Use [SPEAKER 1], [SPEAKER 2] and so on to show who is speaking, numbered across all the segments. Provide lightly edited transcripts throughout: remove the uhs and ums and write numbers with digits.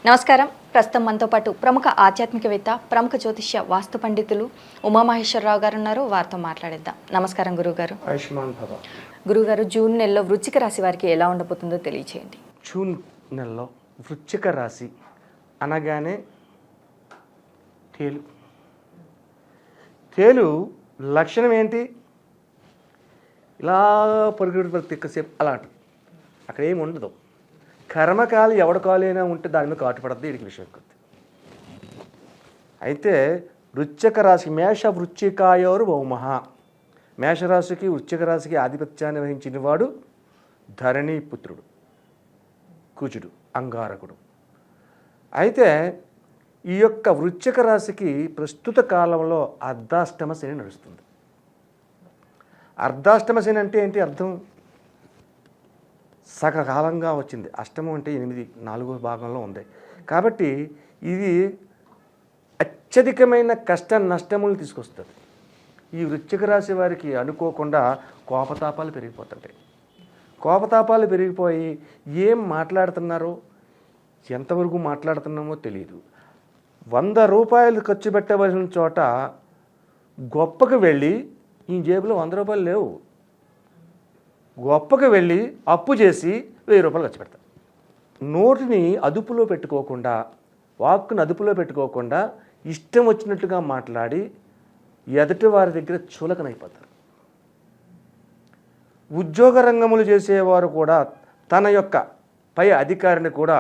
[SPEAKER 1] నమస్కారం. ప్రస్తుతం మనతో పాటు ప్రముఖ ఆధ్యాత్మికవేత్త, ప్రముఖ జ్యోతిష్య వాస్తు పండితులు ఉమామహేశ్వరరావు గారు ఉన్నారు. వారితో మాట్లాడేద్దాం. నమస్కారం గురుగారు.
[SPEAKER 2] ఆయుష్మాన్ భవ.
[SPEAKER 1] గురుగారు, జూన్ నెలలో వృశ్చిక రాశి వారికి ఎలా ఉండబోతుందో తెలియచేయండి.
[SPEAKER 2] జూన్ నెలలో వృశ్చిక రాశి అనగానే తేలు లక్షణం ఏంటి? ఇలా పొరుగుడు ఎక్కువసేపు అలా అంటుంది. అక్కడ ఏమి ఉండదు. కర్మకాలు ఎవడికాలైనా ఉంటే దాని మీద కాటుపడద్దు. వీడికి విషయం కొద్ది. అయితే వృశ్చిక రాశి మేష వృశ్చికాయోరు భౌమః. మేషరాశికి వృశ్చిక రాశికి ఆధిపత్యాన్ని వహించిన వాడు ధరణీపుత్రుడు, కుజుడు, అంగారకుడు. అయితే ఈ యొక్క వృశ్చిక రాశికి ప్రస్తుత కాలంలో అర్ధాష్టమ శని నడుస్తుంది. అర్ధాష్టమ శని అంటే ఏంటి అర్థం? సగకాలంగా వచ్చింది. అష్టమం అంటే 8, 4వ భాగంలో ఉంది. కాబట్టి ఇది అత్యధికమైన కష్ట నష్టములు తీసుకొస్తుంది. ఈ వృశ్చిక రాశి వారికి అనుకోకుండా కోపతాపాలు పెరిగిపోతుంటాయి. కోపతాపాలు పెరిగిపోయి ఏం మాట్లాడుతున్నారో, ఎంతవరకు మాట్లాడుతున్నామో తెలియదు. 100 రూపాయలు ఖర్చు పెట్టవలసిన చోట గొప్పకు వెళ్ళి ఈ జేబులో 100 రూపాయలు లేవు. గొప్పకు వెళ్ళి అప్పు చేసి 1000 రూపాయలు ఖర్చు పెడతారు. నోటిని అదుపులో పెట్టుకోకుండా, వాక్కును అదుపులో పెట్టుకోకుండా ఇష్టం వచ్చినట్లుగా మాట్లాడి ఎదుటి వారి దగ్గర చులకనైపోతారు. ఉద్యోగ రంగములు చేసేవారు కూడా తన యొక్క పై అధికారిని కూడా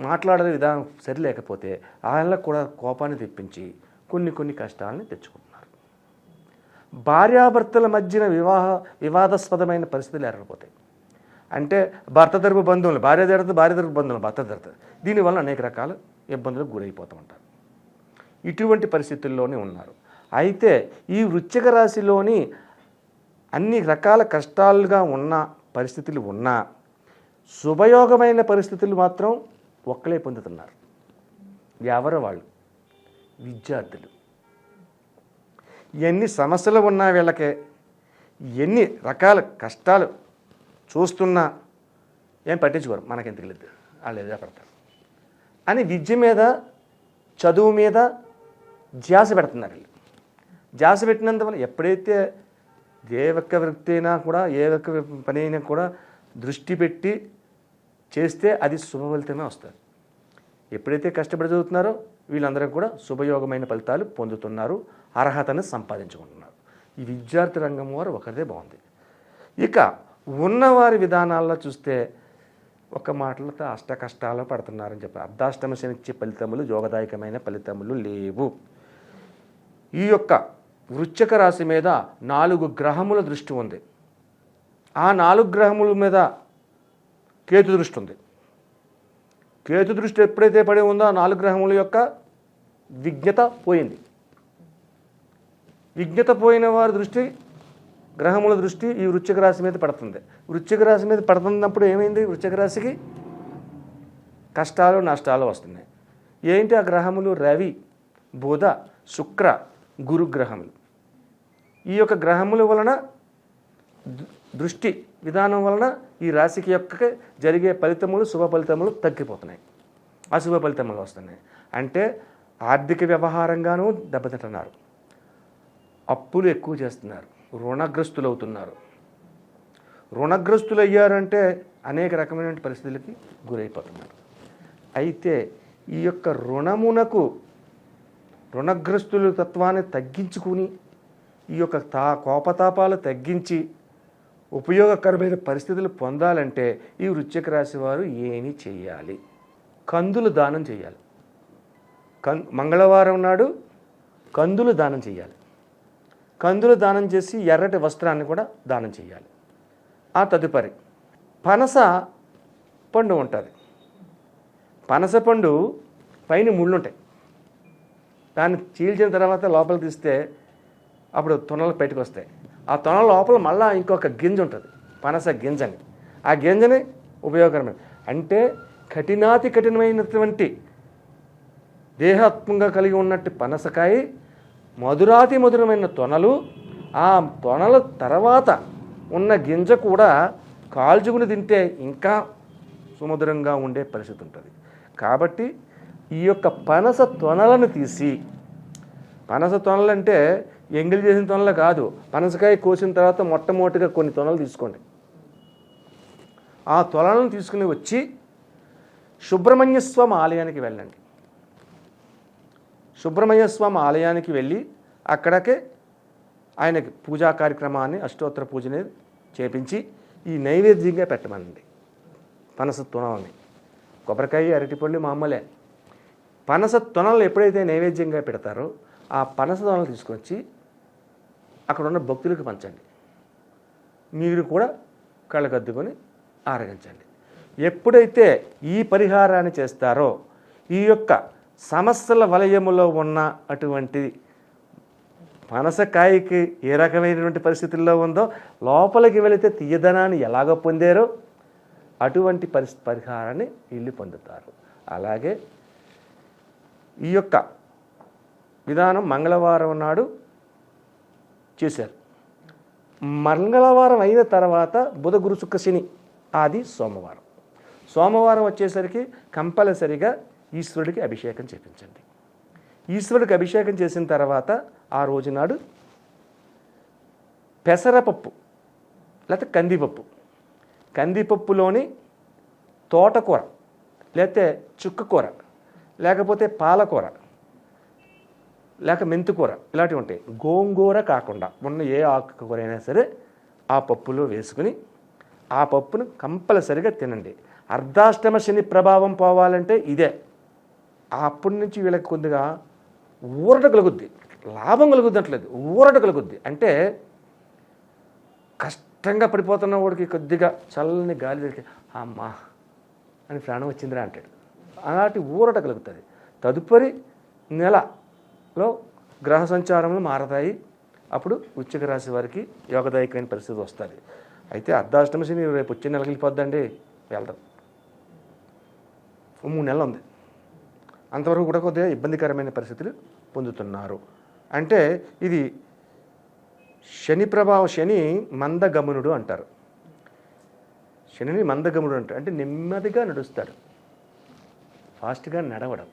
[SPEAKER 2] మాట్లాడే విధానం సరిలేకపోతే ఆయనకు కూడా కోపాన్ని తెప్పించి కొన్ని కష్టాలని తెచ్చుకుంటున్నారు. భార్యాభర్తల మధ్యన వివాదాస్పదమైన పరిస్థితులు ఏర్పడిపోతాయి. అంటే భర్త తరపు బంధువులు భార్య తరపు బంధువులు భర్త తరపు, దీనివల్ల అనేక రకాల ఇబ్బందులకు గురైపోతూ ఉంటారు. ఇటువంటి పరిస్థితుల్లోనే ఉన్నారు. అయితే ఈ వృశ్చిక రాశిలోని అన్ని రకాల కష్టాలుగా ఉన్న పరిస్థితులు ఉన్నా శుభయోగమైన పరిస్థితులు మాత్రం ఒక్కలే పొందుతున్నారు. ఎవరు వాళ్ళు? విద్యార్థులు. ఎన్ని సమస్యలు ఉన్నా వీళ్ళకే, ఎన్ని రకాల కష్టాలు చూస్తున్నా ఏం పట్టించుకోరు. మనకెందుకు లేదు, వాళ్ళు ఎదురు పడతారు అని విద్య మీద, చదువు మీద ధ్యాస పెడుతున్నారు వీళ్ళు. ధ్యాస పెట్టినందువల్ల ఎప్పుడైతే ఏ ఒక్క వృత్తి అయినా కూడా, ఏ ఒక్క పని అయినా కూడా దృష్టి పెట్టి చేస్తే అది శుభ ఫలితమే వస్తుంది. ఎప్పుడైతే కష్టపడి చదువుతున్నారో వీళ్ళందరూ కూడా శుభయోగమైన ఫలితాలు పొందుతున్నారు, అర్హతను సంపాదించుకుంటున్నారు. ఈ విద్యార్థి రంగం వారు ఒకరిదే బాగుంది. ఇక ఉన్నవారి విధానాల్లో చూస్తే ఒక మాటలతో అష్ట కష్టాలు పడుతున్నారని చెప్పి అర్ధాష్టమ శనిచ్చే ఫలితములు, యోగదాయకమైన ఫలితములు లేవు. ఈ యొక్క వృశ్చిక రాశి మీద 4 గ్రహముల దృష్టి ఉంది. ఆ 4 గ్రహముల మీద కేతు దృష్టి ఉంది. కేతు దృష్టి ఎప్పుడైతే పడి ఉందో ఆ 4 గ్రహముల యొక్క విజ్ఞత పోయింది. విజ్ఞత పోయిన వారి దృష్టి, గ్రహముల దృష్టి ఈ వృశ్చిక రాశి మీద పడుతుంది. వృశ్చిక రాశి మీద పడుతున్నప్పుడు ఏమైంది? వృశ్చిక రాశికి కష్టాలు నష్టాలు వస్తున్నాయి. ఏంటి ఆ గ్రహములు? రవి, బుధ, శుక్ర, గురు గ్రహములు. ఈ యొక్క గ్రహముల వలన దృష్టి విధానం వలన ఈ రాశికి యొక్క జరిగే ఫలితములు, శుభ ఫలితములు తగ్గిపోతున్నాయి, అశుభ ఫలితములు వస్తున్నాయి. అంటే ఆర్థిక వ్యవహారంగానూ దెబ్బతింటున్నారు, అప్పులు ఎక్కువ చేస్తున్నారు, రుణగ్రస్తులు అవుతున్నారు. రుణగ్రస్తులు అయ్యారంటే అనేక రకమైన పరిస్థితులకి గురైపోతున్నారు. అయితే ఈ యొక్క రుణగ్రస్తుల తత్వాన్ని తగ్గించుకుని ఈ యొక్క కోపతాపాలు తగ్గించి ఉపయోగకరమైన పరిస్థితులు పొందాలంటే ఈ వృశ్చిక రాశి వారు ఏమి చేయాలి? కందులు దానం చేయాలి. మంగళవారం నాడు కందులు దానం చేయాలి. కందులు దానం చేసి ఎర్రటి వస్త్రాన్ని కూడా దానం చేయాలి. ఆ తదుపరి పనస పండు ఉంటుంది. పనస పండు పైన ముళ్ళు ఉంటాయి. దాన్ని చీల్చిన తర్వాత లోపల తీస్తే అప్పుడు తొనలు బయటకు వస్తాయి. ఆ తొనల లోపల మళ్ళీ ఇంకొక గింజ ఉంటుంది, పనస గింజని. ఆ గింజని ఉపయోగకరమైన అంటే కఠినమైనటువంటి దేహాత్మంగా కలిగి ఉన్నట్టు పనసకాయ, మధురమైన తొనలు, ఆ తొనల తర్వాత ఉన్న గింజ కూడా కాల్చుకుని తింటే ఇంకా సుమధురంగా ఉండే పరిస్థితి ఉంటుంది. కాబట్టి ఈ యొక్క పనస తొనలను తీసి, పనస తొనలు అంటే ఎంగిలి చేసిన తొనలు కాదు, పనసకాయ కోసిన తర్వాత మొట్టమొదటిగా కొన్ని తొనలు తీసుకోండి. ఆ తొనలను తీసుకుని వచ్చి సుబ్రహ్మణ్య స్వామి ఆలయానికి వెళ్ళండి. సుబ్రహ్మణ్య స్వామి ఆలయానికి వెళ్ళి అక్కడికే ఆయనకి పూజా కార్యక్రమాన్ని, అష్టోత్తర పూజని చేపించి ఈ నైవేద్యంగా పెట్టమనండి. పనస తొనల్ని, కొబ్బరికాయ అరటిపళ్ళు మామూలే. పనస తొనలు ఎప్పుడైతే నైవేద్యంగా పెడతారో ఆ పనస తొనలు తీసుకొచ్చి అక్కడ ఉన్న భక్తులకు పంచండి. మీరు కూడా కళ్ళకద్దుకొని ఆరగించండి. ఎప్పుడైతే ఈ పరిహారాన్ని చేస్తారో ఈ యొక్క సమస్యల వలయములో ఉన్న అటువంటి పనసకాయకి ఏ రకమైనటువంటి పరిస్థితుల్లో ఉందో లోపలికి వెళితే తీయదనాన్ని ఎలాగ పొందారో అటువంటి పరిహారాన్ని వీళ్ళు పొందుతారు. అలాగే ఈ యొక్క విధానం మంగళవారం నాడు చేశారు. మంగళవారం అయిన తర్వాత బుధ గురు శుక్ర శని ఆది సోమవారం. సోమవారం వచ్చేసరికి కంపల్సరిగా ఈశ్వరుడికి అభిషేకం చేయించండి. ఈశ్వరుడికి అభిషేకం చేసిన తర్వాత ఆ రోజు నాడు పెసరపప్పు లేకపోతే కందిపప్పు, కందిపప్పులోని తోటకూర లేకపోతే చుక్కకూర లేకపోతే పాలకూర లేక మెంతికూర ఇలాంటివి ఉంటాయి. గోంగూర కాకుండా ఉన్న ఏ ఆకుకూర అయినా సరే ఆ పప్పులో వేసుకుని ఆ పప్పును కంపల్సరిగా తినండి. అర్ధాష్టమ శని ప్రభావం పోవాలంటే ఇదే. అప్పటి నుంచి వీళ్ళకి కొద్దిగా ఊరట కలుగుద్ది, లాభం కలుగుద్ది అంటలేదు, ఊరట కలుగుద్ది. అంటే కష్టంగా పడిపోతున్న వాడికి కొద్దిగా చల్లని గాలి వెళ్తే అమ్మా అని ప్రాణం వచ్చిందిరా అంటాడు. అలాంటి ఊరట కలుగుతుంది. తదుపరి నెలలో గ్రహ సంచారములు మారతాయి. అప్పుడు వృశ్చిక రాశి వారికి యోగదాయకమైన పరిస్థితి వస్తుంది. అయితే అర్ధాష్టమ శని రేపు వచ్చే నెలకి వెళ్ళిపోద్దండి, వెళ్దాం. 3 నెలలు ఉంది. అంతవరకు కూడా కొద్దిగా ఇబ్బందికరమైన పరిస్థితులు పొందుతున్నారు. అంటే ఇది శని ప్రభావం. శని మందగమనుడు అంటారు. శనిని మందగమనుడు అంటారు. అంటే నెమ్మదిగా నడుస్తాడు, ఫాస్ట్గా నడవడం.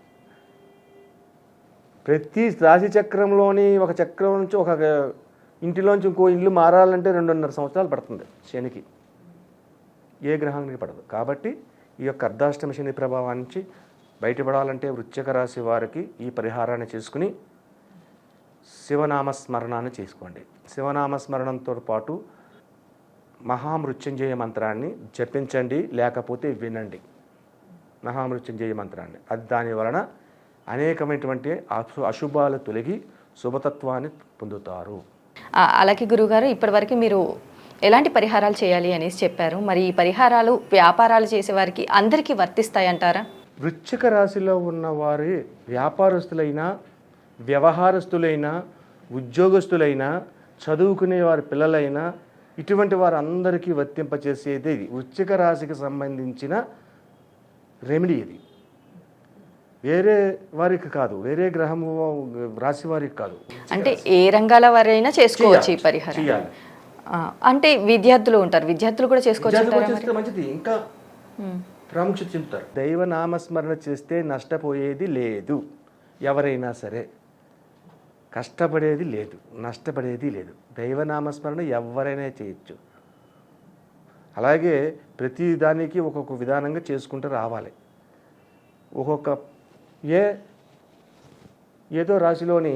[SPEAKER 2] ప్రతి రాశి చక్రంలోని ఒక చక్రం నుంచి ఒక ఇంటిలోంచి ఇంకో ఇల్లు మారాలంటే 2.5 సంవత్సరాలు పడుతుంది శనికి. ఏ గ్రహానికి పడదు. కాబట్టి ఈ యొక్క అర్ధాష్టమ శని ప్రభావం నుంచి బయటపడాలంటే వృశ్చిక రాశి వారికి ఈ పరిహారాన్ని చేసుకుని శివనామస్మరణాన్ని చేసుకోండి. శివనామస్మరణంతో పాటు మహామృత్యుంజయ మంత్రాన్ని జపించండి, లేకపోతే వినండి. మహామృత్యుంజయ మంత్రాన్ని, అది దాని వలన అనేకమైనటువంటి అశుభాలు తొలగి శుభతత్వాన్ని పొందుతారు.
[SPEAKER 1] అలాగే గురుగారు, ఇప్పటివరకు మీరు ఎలాంటి పరిహారాలు చేయాలి అనేసి చెప్పారు. మరి ఈ పరిహారాలు వ్యాపారాలు చేసే వారికి అందరికీ వర్తిస్తాయంటారా?
[SPEAKER 2] వృశ్చిక రాశిలో ఉన్న వారి వ్యాపారస్తులైనా, వ్యవహారస్తులైనా, ఉద్యోగస్తులైనా, చదువుకునే వారి పిల్లలైనా ఇటువంటి వారందరికీ వర్తింపచేసేది ఇది. వృశ్చిక రాశికి సంబంధించిన రెమెడీ ఇది. వేరే వారికి కాదు, వేరే గ్రహము రాశి వారికి కాదు.
[SPEAKER 1] అంటే ఏ రంగాల వారైనా చేసుకోవచ్చు ఈ పరిహారం.
[SPEAKER 2] చేయాలి.
[SPEAKER 1] అంటే విద్యార్థులు ఉంటారు, విద్యార్థులు కూడా చేసుకోవచ్చు.
[SPEAKER 2] మంచిది, ఇంకా ప్రాముఖ్యత చెందుతారు. దైవ నామస్మరణ చేస్తే నష్టపోయేది లేదు. ఎవరైనా సరే కష్టపడేది లేదు, నష్టపడేది లేదు. దైవనామస్మరణ ఎవరైనా చేయొచ్చు. అలాగే ప్రతి దానికి ఒక్కొక్క విధానంగా చేసుకుంటూ రావాలి. ఒక్కొక్క ఏదో రాశిలోని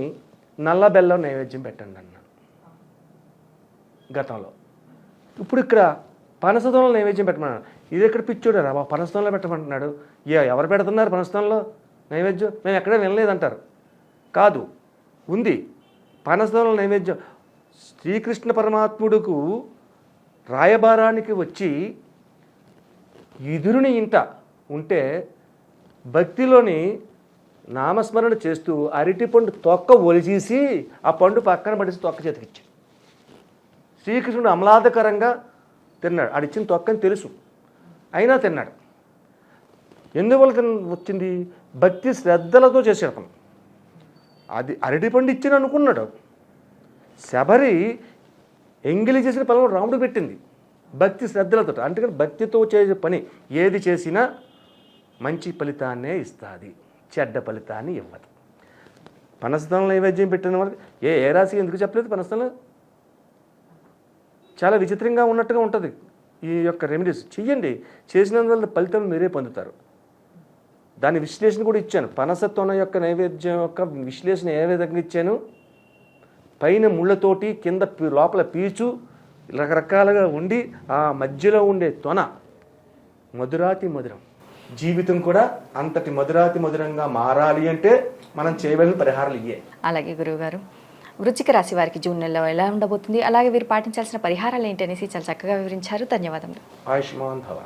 [SPEAKER 2] నల్ల బెల్లం నైవేద్యం పెట్టండి అన్నాను గతంలో. ఇప్పుడు ఇక్కడ పనసతంలో నైవేద్యం పెట్టమన్నాడు. ఇది ఎక్కడ పిచ్చోడు రా బాబు, పనసతంలో పెట్టమంటున్నాడు. ఎవరు పెడుతున్నారు పనసతంలో నైవేద్యం? మేము ఎక్కడే వినలేదంటారు. కాదు, ఉంది. పనసతంలో నైవేద్యం శ్రీకృష్ణ పరమాత్ముడుకు రాయబారానికి వచ్చి ఎదురుని ఇంట ఉంటే భక్తిలోని నామస్మరణ చేస్తూ అరటిపండు తొక్క ఒలిచేసి ఆ పండు పక్కన పడేసి తొక్క చేతికిచ్చాడు. శ్రీకృష్ణుడు అమలాదకరంగా తిన్నాడు. ఆడిచ్చిన తొక్కని తెలుసు, అయినా తిన్నాడు. ఎందువల్ల వచ్చింది? భక్తి శ్రద్ధలతో చేసేటం. అది అరటిపండు ఇచ్చిన అనుకున్నాడు. శబరి ఎంగిలి చేసిన పొలం రాముడు పెట్టింది. భక్తి శ్రద్ధలతో, అంటే భక్తితో చేసే పని ఏది చేసినా మంచి ఫలితాన్నే ఇస్తుంది, చెడ్డ ఫలితాన్ని ఇవ్వదు. పనసతంలో నైవేద్యం పెట్టిన వాళ్ళకి ఏ రాశి ఎందుకు చెప్పలేదు? పనసతంలో చాలా విచిత్రంగా ఉన్నట్టుగా ఉంటుంది. ఈ యొక్క రెమెడీస్ చెయ్యండి, చేసినందువల్ల ఫలితం మీరే పొందుతారు. దాని విశ్లేషణ కూడా ఇచ్చాను. పనసతోన యొక్క నైవేద్యం యొక్క విశ్లేషణ ఏ విధంగా ఇచ్చాను. పైన ముళ్ళతోటి కింద లోపల పీచు రకరకాలుగా ఉండి ఆ మధ్యలో ఉండే తొన మధురాతి మధురం. జీవితం కూడా అంతటి మధురాతి మధురంగా మారాలి అంటే మనం చేయవలసిన పరిహారాలు ఇవే.
[SPEAKER 1] అలాగే గురువుగారు, వృశ్చిక రాశి వారికి జూన్ నెలలో ఎలా ఉండబోతుంది, అలాగే వీరు పాటించాల్సిన పరిహారాలు ఏంటి అనేసి చాలా చక్కగా వివరించారు. ధన్యవాదములు.
[SPEAKER 2] ఆయుష్మాన్ భవ.